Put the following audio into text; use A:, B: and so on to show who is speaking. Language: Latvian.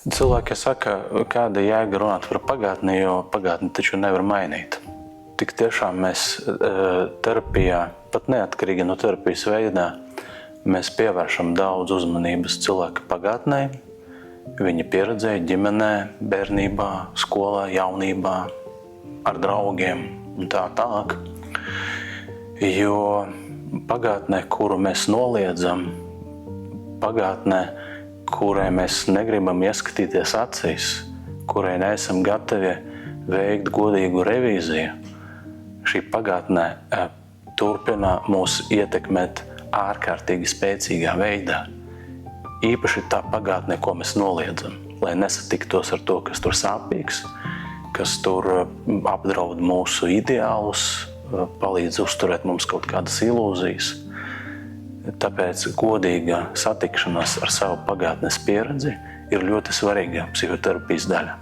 A: Cilvēki saka, kāda jēga runāt par pagātni, jo pagātni taču nevar mainīt. Tik tiešām mēs terapijā, pat neatkarīgi no terapijas veidā, mēs pievēršam daudz uzmanības cilvēka pagātnē, viņa pieredzē, ģimenē, bērnībā, skolā, jaunībā, ar draugiem un tā tālāk. Jo pagātnē, kuru mēs noliedzam, pagātnē, kurai mēs negribam ieskatīties acīs, kurai neesam gatavi veikt godīgu revīziju, šī pagātnē turpina mūs ietekmēt ārkārtīgi spēcīgā veidā. Īpaši tā pagātnē, ko mēs noliedzam, lai nesatiktos ar to, kas tur sāpīgs, kas tur apdraud mūsu ideālus, palīdz uzturēt mums kaut kādas ilūzijas. Tāpēc godīga satikšanās ar savu pagātnes pieredzi ir ļoti svarīga psihoterapijas daļa.